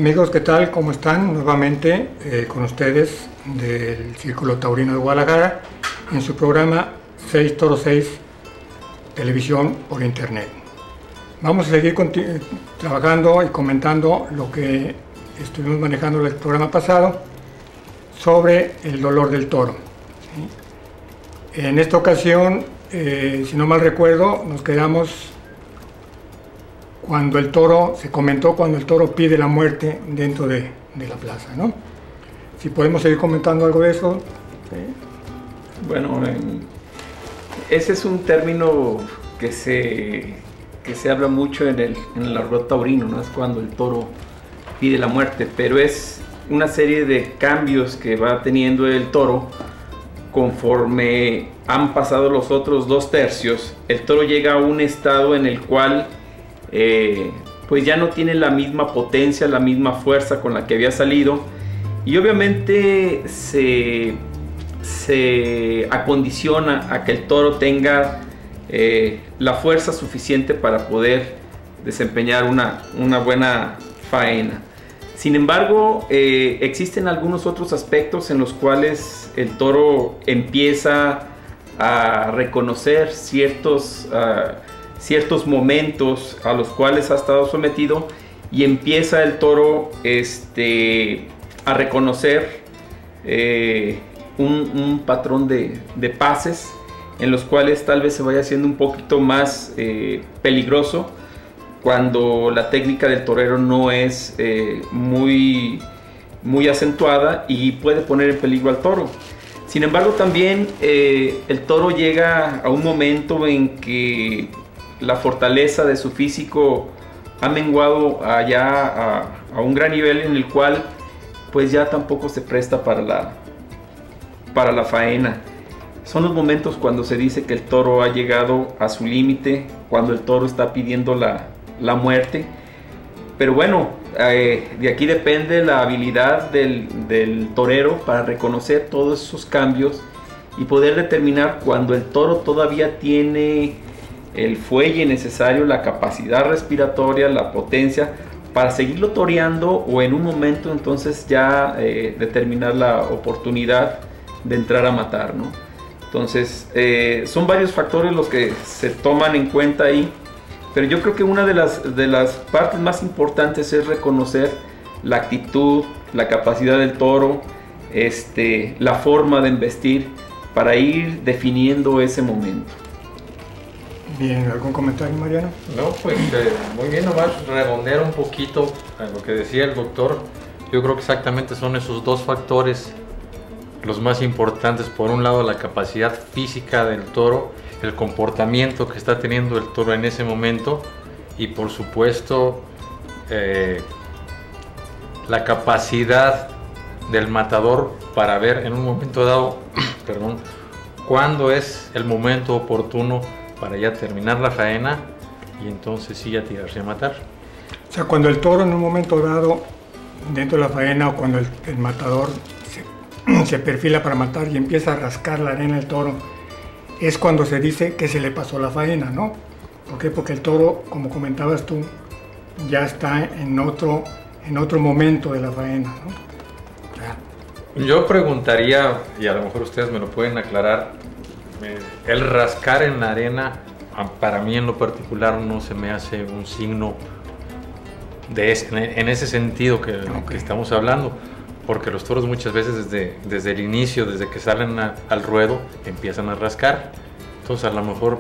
Amigos, ¿qué tal? ¿Cómo están? Nuevamente con ustedes del Círculo Taurino de Guadalajara en su programa 6 Toro 6 Televisión por Internet. Vamos a seguir trabajando y comentando lo que estuvimos manejando en el programa pasado sobre el dolor del toro. ¿Sí? En esta ocasión, si no mal recuerdo, nos quedamos cuando el toro, se comentó cuando el toro pide la muerte dentro de la plaza, ¿no? Si podemos seguir comentando algo de eso. ¿Sí? Bueno, ese es un término que se habla mucho en el argot taurino, ¿no? Es cuando el toro pide la muerte, pero es una serie de cambios que va teniendo el toro conforme han pasado los otros 2/3. El toro llega a un estado en el cual pues ya no tiene la misma potencia, la misma fuerza con la que había salido, y obviamente se acondiciona a que el toro tenga la fuerza suficiente para poder desempeñar una buena faena. Sin embargo, existen algunos otros aspectos en los cuales el toro empieza a reconocer ciertos momentos a los cuales ha estado sometido, y empieza el toro a reconocer un patrón de pases en los cuales tal vez se vaya haciendo un poquito más peligroso cuando la técnica del torero no es muy acentuada y puede poner en peligro al toro. Sin embargo, también el toro llega a un momento en que la fortaleza de su físico ha menguado allá a un gran nivel en el cual pues ya tampoco se presta para la faena. Son los momentos cuando se dice que el toro ha llegado a su límite, cuando el toro está pidiendo la muerte. Pero bueno, de aquí depende la habilidad del torero para reconocer todos esos cambios y poder determinar cuando el toro todavía tiene el fuelle necesario, la capacidad respiratoria, la potencia para seguirlo toreando, o en un momento entonces ya determinar la oportunidad de entrar a matar, ¿no? Entonces son varios factores los que se toman en cuenta ahí, pero yo creo que una de las partes más importantes es reconocer la actitud, la capacidad del toro, la forma de embestir para ir definiendo ese momento. Bien, ¿algún comentario, Mariano? No, pues muy bien, nomás redondear un poquito a lo que decía el doctor. Yo creo que exactamente son esos dos factores los más importantes. Por un lado, la capacidad física del toro, el comportamiento que está teniendo el toro en ese momento, y por supuesto la capacidad del matador para ver en un momento dado perdón, cuándo es el momento oportuno para ya terminar la faena y entonces sí ya tirarse a matar. O sea, cuando el toro en un momento dado dentro de la faena, o cuando el matador se perfila para matar y empieza a rascar la arena del toro, es cuando se dice que se le pasó la faena, ¿no? ¿Por qué? Porque el toro, como comentabas tú, ya está en otro momento de la faena, ¿no? O sea, yo preguntaría, y a lo mejor ustedes me lo pueden aclarar, el rascar en la arena, para mí en lo particular, no se me hace un signo en ese sentido que estamos hablando, porque los toros muchas veces desde el inicio, desde que salen al ruedo, empiezan a rascar. Entonces a lo mejor,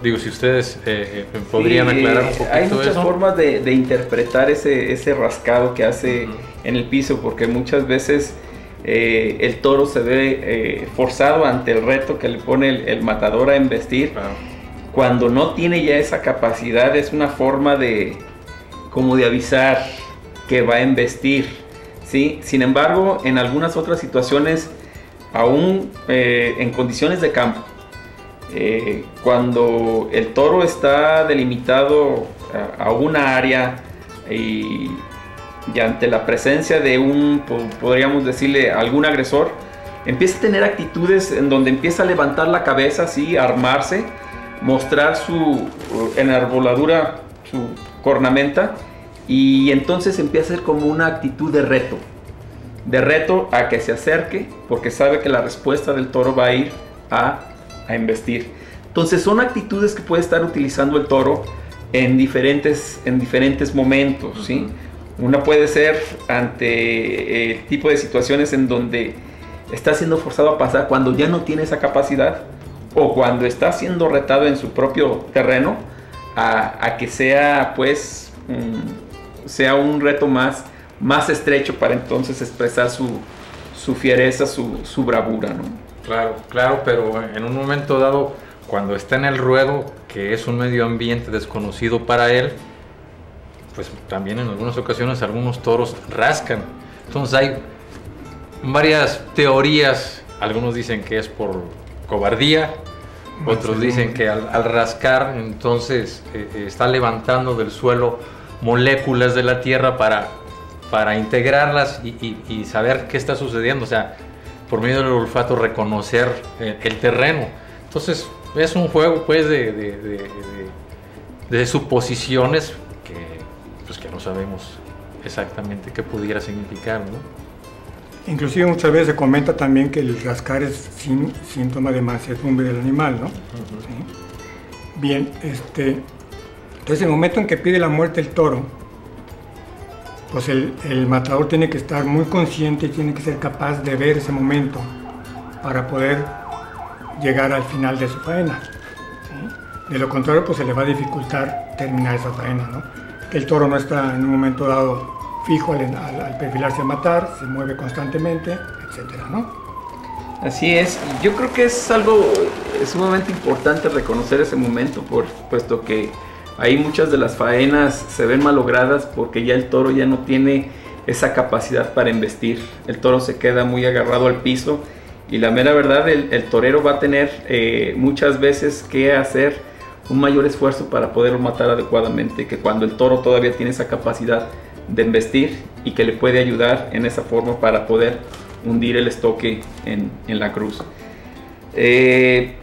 digo, si ustedes podrían aclarar un poquito. Hay muchas eso. formas de interpretar ese rascado que hace en el piso, porque muchas veces el toro se ve forzado ante el reto que le pone el matador a embestir. Claro. Cuando no tiene ya esa capacidad, es una forma como de avisar que va a embestir, ¿sí? Sin embargo, en algunas otras situaciones, aún en condiciones de campo, cuando el toro está delimitado a una área y ante la presencia de podríamos decirle, algún agresor, empieza a tener actitudes en donde empieza a levantar la cabeza, así, a armarse, mostrar su enarboladura, su cornamenta, y entonces empieza a ser como una actitud de reto a que se acerque, porque sabe que la respuesta del toro va a ir a embestir. Entonces son actitudes que puede estar utilizando el toro en diferentes momentos, ¿sí? Una puede ser ante el tipo de situaciones en donde está siendo forzado a pasar cuando ya no tiene esa capacidad, o cuando está siendo retado en su propio terreno a que sea pues sea un reto más estrecho para entonces expresar su fiereza, su bravura, ¿no? Claro, pero en un momento dado, cuando está en el ruedo, que es un medio ambiente desconocido para él, pues también en algunas ocasiones algunos toros rascan. Entonces hay varias teorías. Algunos dicen que es por cobardía, otros dicen que al rascar entonces está levantando del suelo moléculas de la tierra para integrarlas y saber qué está sucediendo, o sea, por medio del olfato reconocer el terreno. Entonces es un juego pues de suposiciones que no sabemos exactamente qué pudiera significar, ¿no? Inclusive muchas veces se comenta también que el rascar es síntoma de mansedumbre del animal, ¿no? ¿Sí? Bien, entonces el momento en que pide la muerte el toro, pues el matador tiene que estar muy consciente y tiene que ser capaz de ver ese momento para poder llegar al final de su faena, ¿sí? De lo contrario, pues se le va a dificultar terminar esa faena, ¿no? Que el toro no está en un momento dado fijo al perfilarse a matar, se mueve constantemente, etcétera, ¿no? Así es, yo creo que es algo sumamente importante reconocer ese momento, puesto que ahí muchas de las faenas se ven malogradas porque ya el toro ya no tiene esa capacidad para embestir. El toro se queda muy agarrado al piso y la mera verdad, el torero va a tener muchas veces que hacer un mayor esfuerzo para poderlo matar adecuadamente que cuando el toro todavía tiene esa capacidad de embestir y que le puede ayudar en esa forma para poder hundir el estoque en la cruz.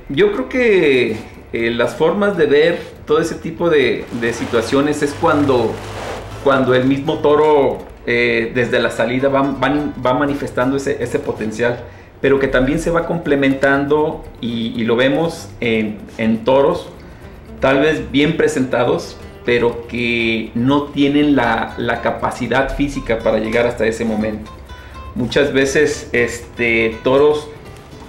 Yo creo que las formas de ver todo ese tipo de situaciones es cuando el mismo toro desde la salida va manifestando ese potencial, pero que también se va complementando y lo vemos en toros tal vez bien presentados, pero que no tienen la capacidad física para llegar hasta ese momento. Muchas veces toros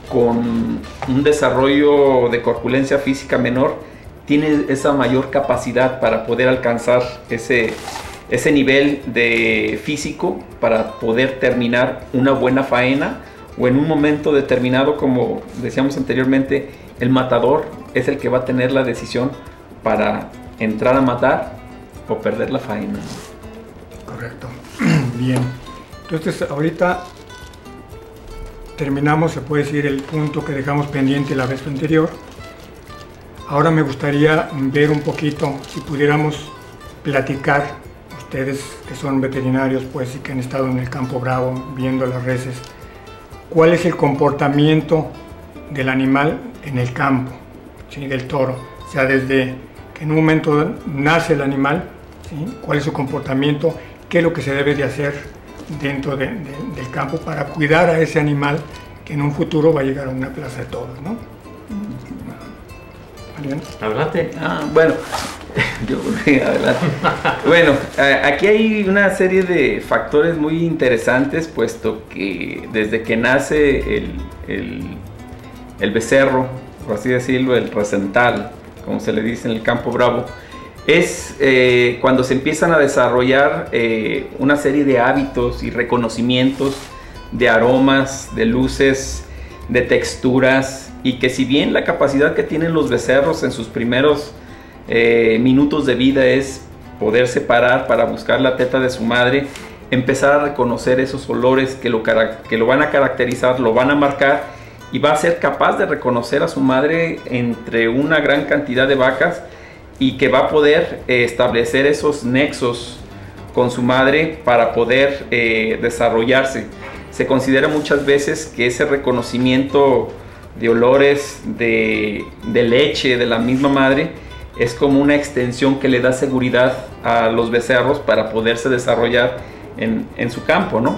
con un desarrollo de corpulencia física menor tienen esa mayor capacidad para poder alcanzar ese nivel de físico para poder terminar una buena faena, o en un momento determinado, como decíamos anteriormente, el matador es el que va a tener la decisión para entrar a matar o perder la faena. Correcto. Bien. Entonces ahorita terminamos, se puede decir, el punto que dejamos pendiente la vez anterior. Ahora me gustaría ver un poquito, si pudiéramos platicar, ustedes que son veterinarios pues y que han estado en el campo bravo viendo las reses, cuál es el comportamiento del animal en el campo, ¿sí? Del toro, o sea, desde que en un momento nace el animal, ¿sí? Cuál es su comportamiento, qué es lo que se debe de hacer dentro del campo para cuidar a ese animal que en un futuro va a llegar a una plaza de toros, ¿no? Adelante. Bueno, adelante. Bueno, aquí hay una serie de factores muy interesantes, puesto que desde que nace el becerro, por así decirlo, el recental, como se le dice en el campo bravo, es cuando se empiezan a desarrollar una serie de hábitos y reconocimientos de aromas, de luces, de texturas, y que si bien la capacidad que tienen los becerros en sus primeros minutos de vida es poder separar para buscar la teta de su madre, empezar a reconocer esos olores que lo van a caracterizar, lo van a marcar, y va a ser capaz de reconocer a su madre entre una gran cantidad de vacas, y que va a poder establecer esos nexos con su madre para poder desarrollarse. Se considera muchas veces que ese reconocimiento de olores de leche de la misma madre es como una extensión que le da seguridad a los becerros para poderse desarrollar en su campo, ¿no?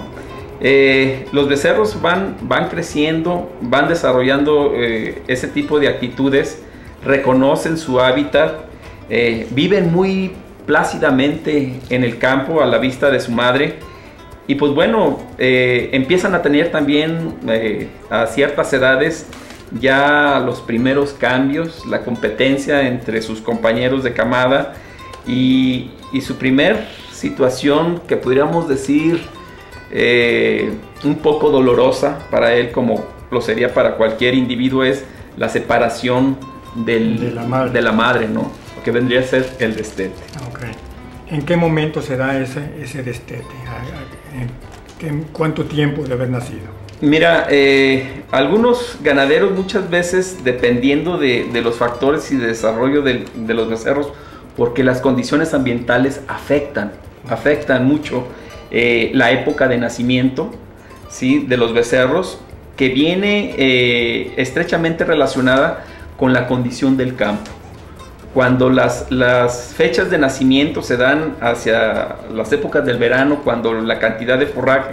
Los becerros van creciendo, van desarrollando ese tipo de actitudes, reconocen su hábitat, viven muy plácidamente en el campo a la vista de su madre, y pues bueno, empiezan a tener también a ciertas edades ya los primeros cambios, la competencia entre sus compañeros de camada, y su primer situación que podríamos decir un poco dolorosa para él, como lo sería para cualquier individuo, es la separación de la madre, ¿no? Que vendría a ser el destete. Okay. ¿En qué momento se da ese destete? ¿En cuánto tiempo de haber nacido? Mira, algunos ganaderos muchas veces, dependiendo de los factores y de desarrollo de los becerros, porque las condiciones ambientales afectan mucho la época de nacimiento, ¿sí?, de los becerros, que viene estrechamente relacionada con la condición del campo. Cuando las fechas de nacimiento se dan hacia las épocas del verano, cuando la cantidad de forraje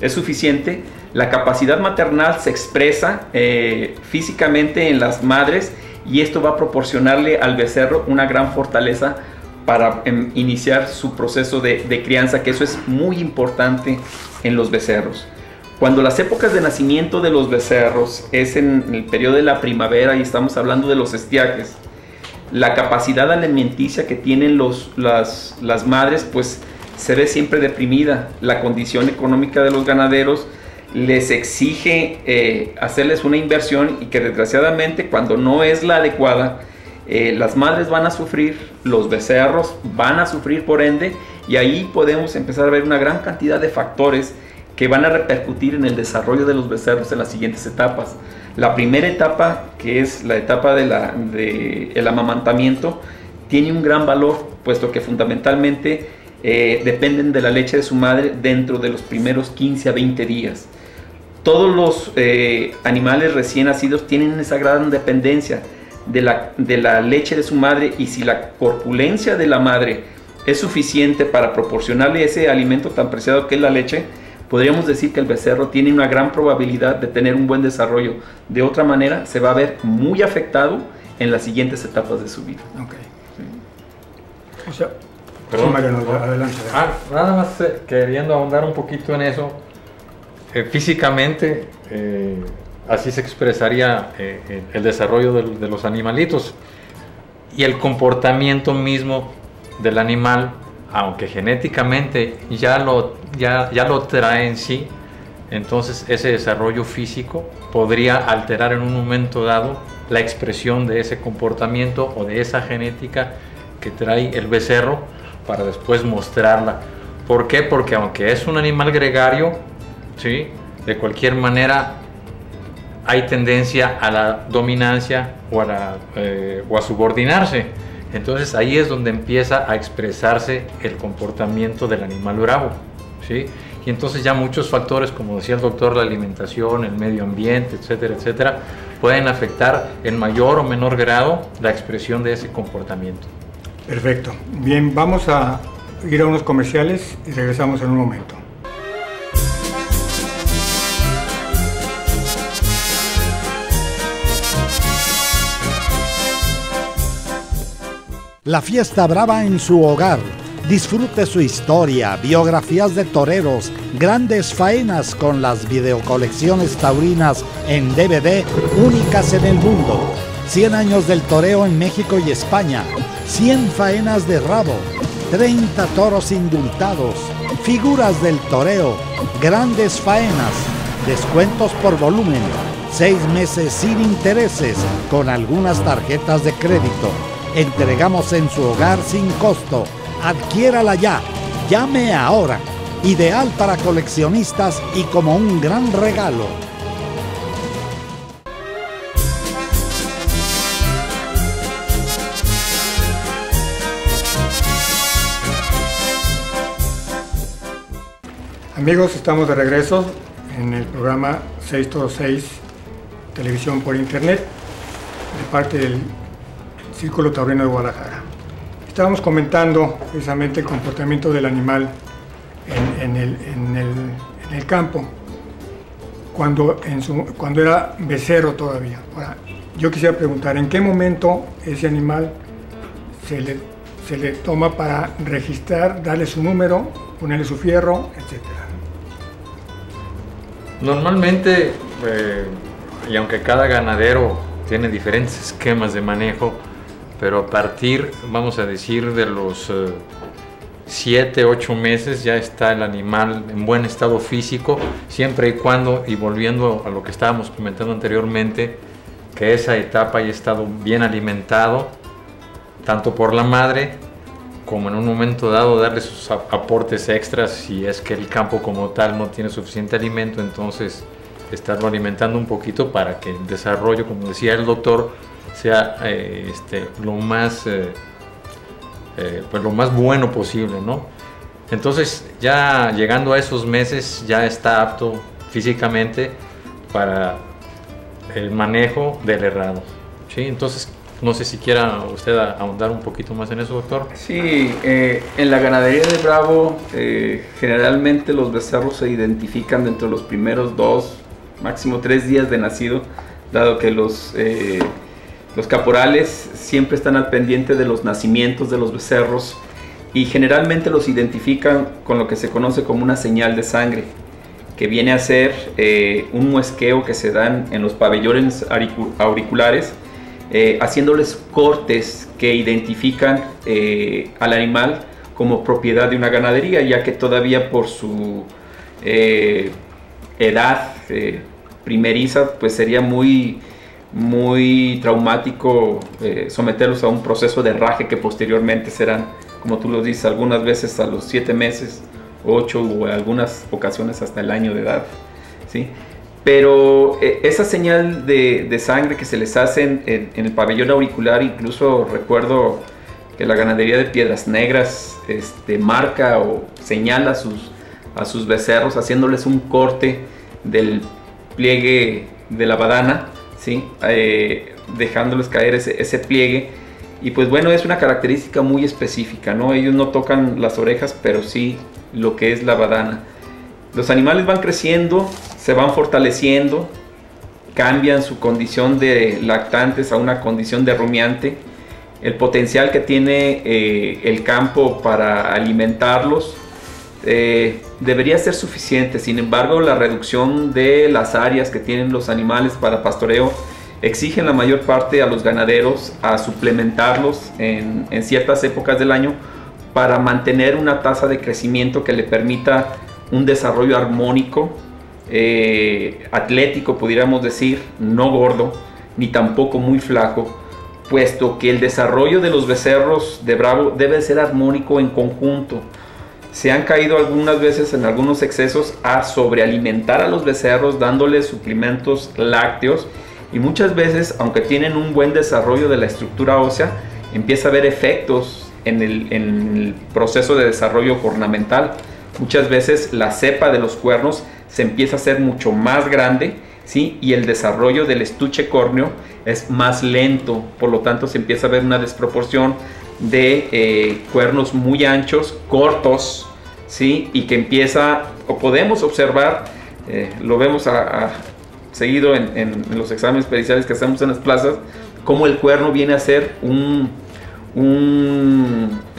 es suficiente, la capacidad maternal se expresa físicamente en las madres, y esto va a proporcionarle al becerro una gran fortaleza para iniciar su proceso de crianza, que eso es muy importante en los becerros. Cuando las épocas de nacimiento de los becerros es en el periodo de la primavera y estamos hablando de los estiajes, la capacidad alimenticia que tienen las madres pues se ve siempre deprimida. La condición económica de los ganaderos les exige hacerles una inversión, y que desgraciadamente, cuando no es la adecuada, las madres van a sufrir, los becerros van a sufrir por ende, y ahí podemos empezar a ver una gran cantidad de factores que van a repercutir en el desarrollo de los becerros en las siguientes etapas. La primera etapa, que es la etapa del amamantamiento, tiene un gran valor, puesto que fundamentalmente dependen de la leche de su madre dentro de los primeros 15 a 20 días. Todos los animales recién nacidos tienen esa gran dependencia de la leche de su madre, y si la corpulencia de la madre es suficiente para proporcionarle ese alimento tan preciado que es la leche, podríamos decir que el becerro tiene una gran probabilidad de tener un buen desarrollo. De otra manera, se va a ver muy afectado en las siguientes etapas de su vida. Okay. Sí. O sea, perdón, sí, Mariano, adelante. Nada más queriendo ahondar un poquito en eso, físicamente así se expresaría el desarrollo de los animalitos, y el comportamiento mismo del animal, aunque genéticamente ya lo trae en sí. Entonces ese desarrollo físico podría alterar en un momento dado la expresión de ese comportamiento o de esa genética que trae el becerro, para después mostrarla. ¿Por qué? Porque aunque es un animal gregario, ¿sí?, de cualquier manera hay tendencia a la dominancia o a subordinarse. Entonces ahí es donde empieza a expresarse el comportamiento del animal bravo, ¿sí? Y entonces ya muchos factores, como decía el doctor, la alimentación, el medio ambiente, etcétera, etcétera, pueden afectar en mayor o menor grado la expresión de ese comportamiento. Perfecto. Bien, vamos a ir a unos comerciales y regresamos en un momento. La fiesta brava en su hogar. Disfrute su historia, biografías de toreros, grandes faenas con las videocolecciones taurinas en DVD únicas en el mundo. 100 años del toreo en México y España. 100 faenas de rabo. 30 toros indultados. Figuras del toreo. Grandes faenas. Descuentos por volumen. 6 meses sin intereses con algunas tarjetas de crédito. Entregamos en su hogar sin costo. Adquiérala ya. Llame ahora. Ideal para coleccionistas y como un gran regalo. Amigos, estamos de regreso en el programa 6 Toro 6 Televisión por Internet, de parte del Círculo Taurino de Guadalajara. Estábamos comentando precisamente el comportamiento del animal en el campo, cuando era becerro todavía. Ahora, yo quisiera preguntar, ¿en qué momento ese animal se le toma para registrar, darle su número, ponerle su fierro, etcétera? Normalmente, y aunque cada ganadero tiene diferentes esquemas de manejo, pero a partir, vamos a decir, de los 7, 8 meses ya está el animal en buen estado físico, siempre y cuando, y volviendo a lo que estábamos comentando anteriormente, que esa etapa haya estado bien alimentado, tanto por la madre, como en un momento dado darle sus aportes extras si es que el campo como tal no tiene suficiente alimento, entonces estarlo alimentando un poquito para que el desarrollo, como decía el doctor, sea lo más bueno posible, ¿no? Entonces ya llegando a esos meses ya está apto físicamente para el manejo del herrado, ¿sí? Entonces no sé si quiera usted ahondar un poquito más en eso, doctor. Sí, en la ganadería de Bravo generalmente los becerros se identifican dentro de los primeros 2, máximo 3 días de nacido, dado que los caporales siempre están al pendiente de los nacimientos de los becerros y generalmente los identifican con lo que se conoce como una señal de sangre, que viene a ser un muesqueo que se dan en los pabellones auriculares, haciéndoles cortes que identifican al animal como propiedad de una ganadería, ya que todavía por su edad primeriza, pues sería muy traumático someterlos a un proceso de herraje que posteriormente serán, como tú lo dices, algunas veces a los 7 meses, 8 o en algunas ocasiones hasta el año de edad, ¿sí? Pero esa señal de sangre que se les hace en el pabellón auricular, incluso recuerdo que la ganadería de Piedras Negras marca o señala a sus becerros haciéndoles un corte del pliegue de la badana, ¿sí? Dejándoles caer ese pliegue, y pues bueno, es una característica muy específica, ¿no? Ellos no tocan las orejas, pero sí lo que es la badana. Los animales van creciendo, se van fortaleciendo, cambian su condición de lactantes a una condición de rumiante. El potencial que tiene el campo para alimentarlos debería ser suficiente. Sin embargo, la reducción de las áreas que tienen los animales para pastoreo exigen la mayor parte a los ganaderos a suplementarlos en ciertas épocas del año para mantener una tasa de crecimiento que le permita un desarrollo armónico, atlético, pudiéramos decir, no gordo ni tampoco muy flaco, puesto que el desarrollo de los becerros de Bravo debe ser armónico en conjunto. Se han caído algunas veces en algunos excesos a sobrealimentar a los becerros dándoles suplementos lácteos, y muchas veces, aunque tienen un buen desarrollo de la estructura ósea, empieza a haber efectos en el proceso de desarrollo ornamental. Muchas veces la cepa de los cuernos se empieza a hacer mucho más grande, ¿sí? Y el desarrollo del estuche córneo es más lento, por lo tanto se empieza a ver una desproporción de cuernos muy anchos, cortos, ¿sí? Y que empieza, o podemos observar, lo vemos seguido en los exámenes periciales que hacemos en las plazas, cómo el cuerno viene a ser un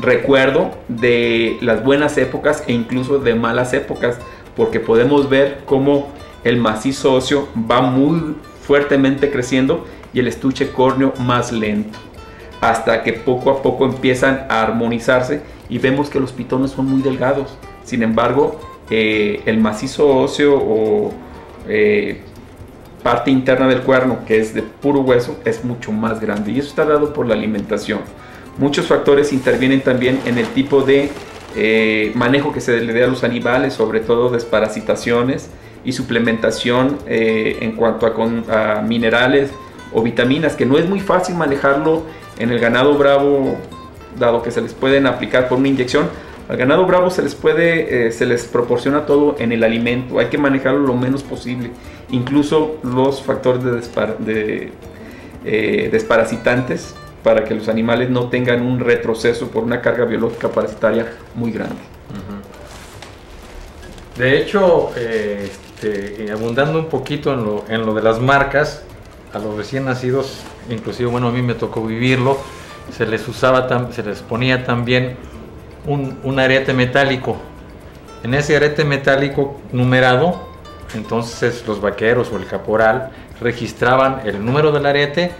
recuerdo de las buenas épocas e incluso de malas épocas, porque podemos ver cómo el macizo óseo va muy fuertemente creciendo y el estuche córneo más lento, hasta que poco a poco empiezan a armonizarse y vemos que los pitones son muy delgados. Sin embargo, el macizo óseo o parte interna del cuerno, que es de puro hueso, es mucho más grande, y eso está dado por la alimentación. Muchos factores intervienen también en el tipo de manejo que se le dé a los animales, sobre todo desparasitaciones y suplementación en cuanto a minerales o vitaminas, que no es muy fácil manejarlo en el ganado Bravo, dado que se les pueden aplicar por una inyección. Al ganado Bravo se les proporciona todo en el alimento, hay que manejarlo lo menos posible, incluso los factores desparasitantes para que los animales no tengan un retroceso por una carga biológica parasitaria muy grande. De hecho, abundando un poquito en lo de las marcas, a los recién nacidos, inclusive, bueno, a mí me tocó vivirlo, se les ponía también un arete metálico. En ese arete metálico numerado, entonces los vaqueros o el caporal registraban el número del arete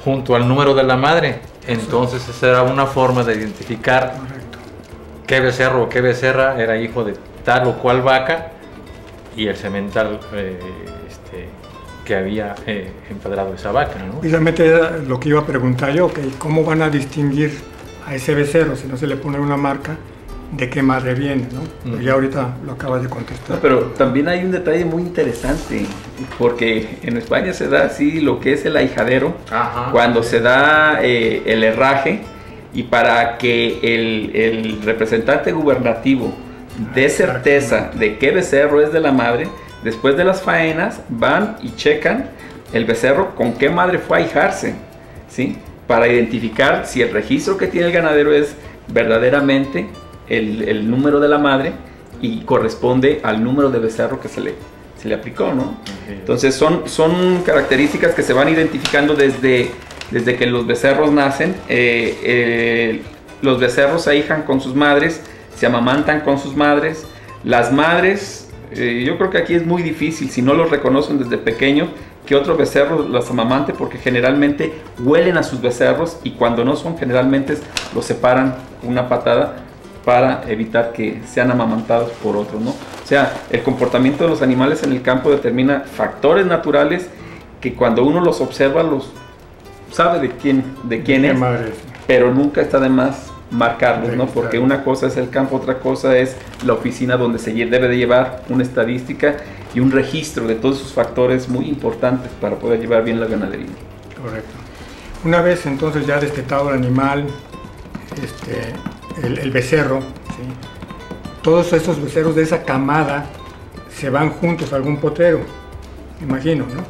junto al número de la madre. Entonces esa era una forma de identificar qué becerro o qué becerra era hijo de tal o cual vaca y el semental que había empadrado esa vaca, ¿no? Precisamente era lo que iba a preguntar yo, que cómo van a distinguir a ese becerro si no se le pone una marca de qué madre viene, ¿no? Pero ya ahorita lo acabas de contestar. No, pero también hay un detalle muy interesante, porque en España se da así lo que es el ahijadero, cuando se da el herraje, y para que el representante gubernativo dé certeza de qué becerro es de la madre, después de las faenas van y checan el becerro con qué madre fue a ahijarse, ¿sí? Para identificar si el registro que tiene el ganadero es verdaderamente el número de la madre y corresponde al número de becerro que se le aplicó, ¿no? Entonces son características que se van identificando desde que los becerros nacen. Los becerros se ahijan con sus madres, se amamantan con sus madres. Las madres, yo creo que aquí es muy difícil, si no los reconocen desde pequeños, que otro becerro las amamante, porque generalmente huelen a sus becerros y cuando no son, generalmente los separan con una patada para evitar que sean amamantados por otros, ¿no? O sea, el comportamiento de los animales en el campo determina factores naturales que cuando uno los observa, los sabe de quién es, pero nunca está de más marcarlos, ¿no? Porque una cosa es el campo, otra cosa es la oficina donde se debe de llevar una estadística y un registro de todos esos factores muy importantes para poder llevar bien la ganadería. Correcto. Una vez entonces ya destetado el animal, el becerro, ¿sí? Todos esos becerros de esa camada se van juntos a algún potero, imagino, ¿no?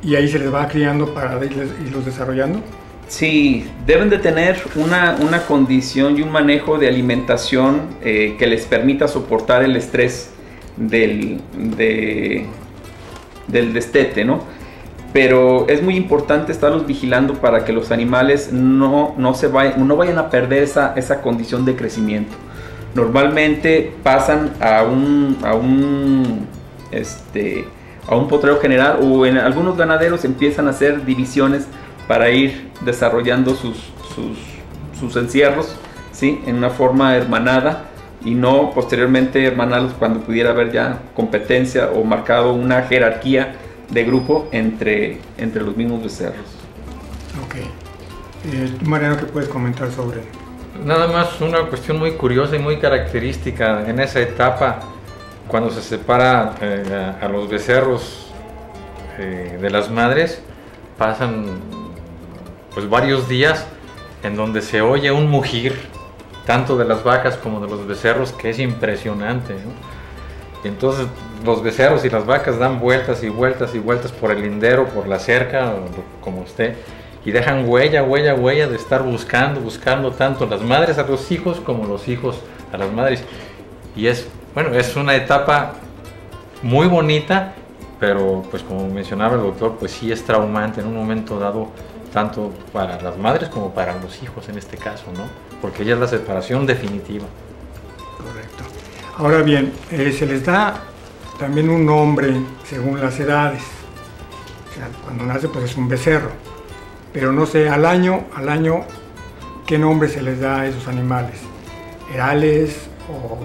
Y ahí se les va criando para irlos desarrollando. Sí, deben de tener una condición y un manejo de alimentación que les permita soportar el estrés del destete, ¿no? Pero es muy importante estarlos vigilando para que los animales no vayan a perder esa condición de crecimiento. Normalmente pasan a un potrero general, o en algunos ganaderos empiezan a hacer divisiones para ir desarrollando sus encierros, ¿sí? En una forma hermanada, y no posteriormente hermanarlos cuando pudiera haber ya competencia o marcado una jerarquía de grupo entre los mismos becerros. Ok. Mariano, ¿qué puedes comentar sobre? Nada más una cuestión muy curiosa y muy característica en esa etapa, cuando se separa a los becerros de las madres, pasan pues varios días en donde se oye un mugir tanto de las vacas como de los becerros que es impresionante, ¿no? Y entonces los becerros y las vacas dan vueltas y vueltas y vueltas por el lindero, por la cerca, como esté, y dejan huella de estar buscando tanto las madres a los hijos como los hijos a las madres. Y es una etapa muy bonita, pero pues como mencionaba el doctor, pues sí es traumante en un momento dado, tanto para las madres como para los hijos en este caso, ¿no? Porque ya es la separación definitiva. Correcto. Ahora bien, se les da también un nombre según las edades. O sea, cuando nace pues es un becerro, pero no sé, al año, ¿qué nombre se les da a esos animales? ¿Herales o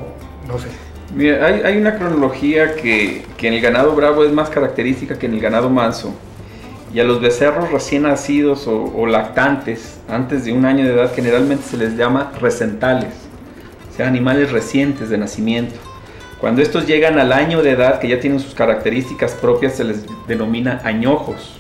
no sé? Mira, hay una cronología que en el ganado bravo es más característica que en el ganado manso. Y a los becerros recién nacidos o lactantes, antes de un año de edad, generalmente se les llama recentales, o sea, animales recientes de nacimiento. Cuando estos llegan al año de edad, que ya tienen sus características propias, se les denomina añojos.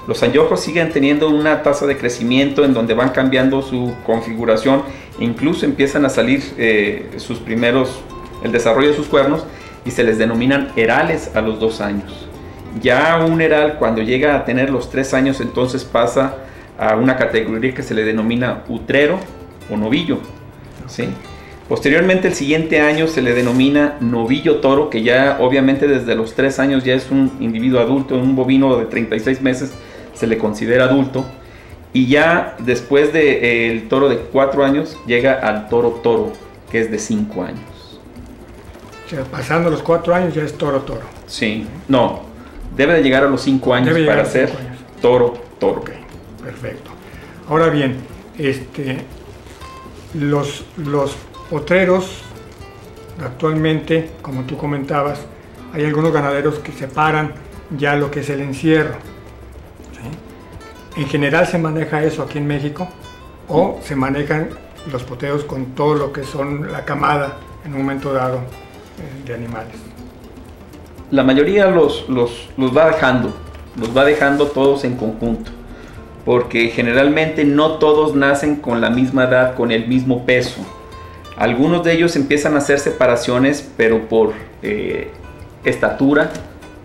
Los añojos siguen teniendo una tasa de crecimiento en donde van cambiando su configuración, e incluso empiezan a salir el desarrollo de sus cuernos, y se les denominan herales a los 2 años. Ya un heral, cuando llega a tener los 3 años, entonces pasa a una categoría que se le denomina utrero o novillo, ¿sí? Posteriormente, el siguiente año se le denomina novillo toro, que ya obviamente desde los 3 años ya es un individuo adulto. Un bovino de 36 meses se le considera adulto. Y ya después del toro de 4 años llega al toro, que es de 5 años. O sea, pasando los 4 años ya es toro. Sí, no, debe de llegar a los 5 años para ser toro. Ok, perfecto. Ahora bien, los potreros, actualmente, como tú comentabas, hay algunos ganaderos que separan ya lo que es el encierro, ¿sí? ¿En general se maneja eso aquí en México o se manejan los potreros con todo lo que son la camada en un momento dado de animales? La mayoría los va dejando todos en conjunto, porque generalmente no todos nacen con la misma edad, con el mismo peso. Algunos de ellos empiezan a hacer separaciones, pero por estatura.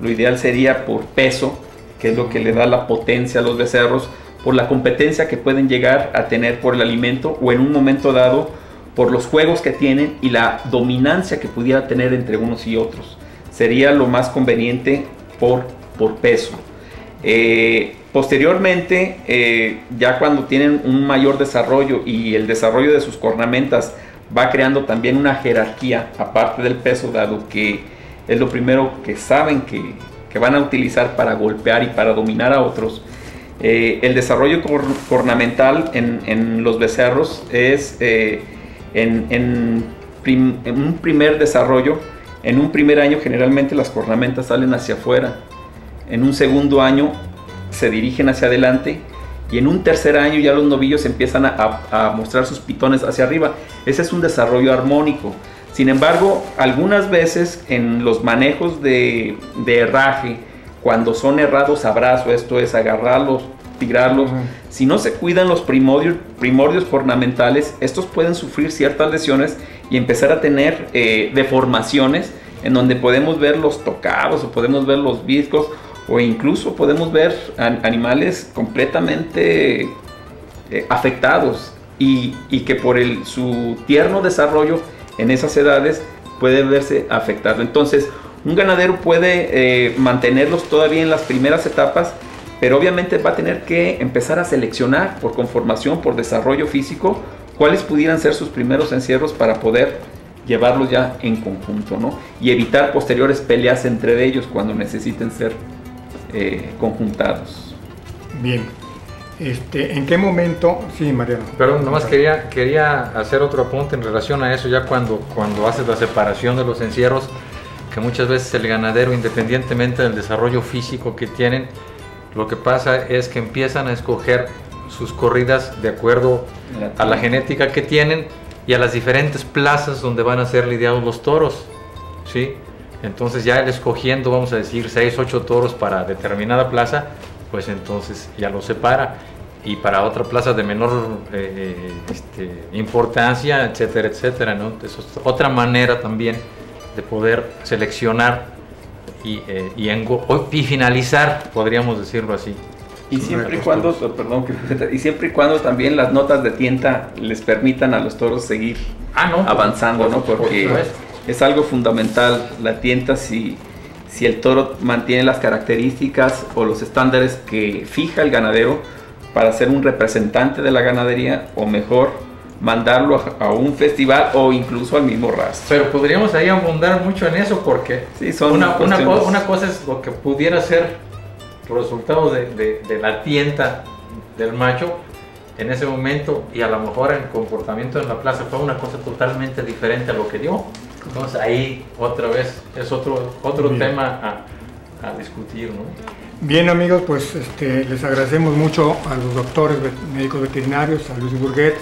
Lo ideal sería por peso, que es lo que le da la potencia a los becerros, por la competencia que pueden llegar a tener por el alimento, o en un momento dado por los juegos que tienen y la dominancia que pudiera tener entre unos y otros. Sería lo más conveniente por peso. Posteriormente, ya cuando tienen un mayor desarrollo y el desarrollo de sus cornamentas va creando también una jerarquía aparte del peso, dado que es lo primero que saben que van a utilizar para golpear y para dominar a otros. El desarrollo cornamental en los becerros es en un primer desarrollo. En un primer año generalmente las cornamentas salen hacia afuera, en un segundo año se dirigen hacia adelante, y en un tercer año ya los novillos empiezan a mostrar sus pitones hacia arriba. Ese es un desarrollo armónico. Sin embargo, algunas veces en los manejos de herraje, cuando son herrados a brazo, esto es agarrarlos, tirarlos, si no se cuidan los primordios cornamentales, estos pueden sufrir ciertas lesiones y empezar a tener deformaciones, en donde podemos ver los tocados o podemos ver los viscos, o incluso podemos ver animales completamente afectados y que por su tierno desarrollo en esas edades puede verse afectado. Entonces, un ganadero puede mantenerlos todavía en las primeras etapas, pero obviamente va a tener que empezar a seleccionar por conformación, por desarrollo físico, cuáles pudieran ser sus primeros encierros para poder llevarlos ya en conjunto, ¿no? Y evitar posteriores peleas entre ellos cuando necesiten ser conjuntados. Bien. ¿En qué momento? Sí, Mariano. Perdón, nomás quería hacer otro apunte en relación a eso, ya cuando haces la separación de los encierros, que muchas veces el ganadero, independientemente del desarrollo físico que tienen, lo que pasa es que empiezan a escoger sus corridas de acuerdo a la genética que tienen y a las diferentes plazas donde van a ser lidiados los toros, ¿sí? Entonces ya él escogiendo, vamos a decir, 6, 8 toros para determinada plaza, pues entonces ya los separa, y para otra plaza de menor importancia, etcétera, etcétera, ¿no? Eso es otra manera también de poder seleccionar y finalizar, podríamos decirlo así. Y siempre y cuando, siempre y cuando también las notas de tienta les permitan a los toros seguir avanzando, ¿no? Porque es algo fundamental la tienta, si el toro mantiene las características o los estándares que fija el ganadero para ser un representante de la ganadería, o mejor mandarlo a un festival o incluso al mismo rastro. Pero podríamos ahí abundar mucho en eso, porque sí, son una cosa es lo que pudiera ser los resultados de la tienta del macho en ese momento, y a lo mejor el comportamiento en la plaza fue una cosa totalmente diferente a lo que dio. Entonces ahí otra vez es otro tema a discutir, ¿no? Bien, amigos, pues les agradecemos mucho a los doctores médicos veterinarios, a Luis Burguet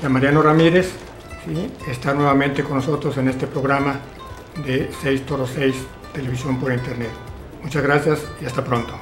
y a Mariano Ramírez, ¿sí?, estar nuevamente con nosotros en este programa de 6 Toro 6 Televisión por Internet. Muchas gracias y hasta pronto.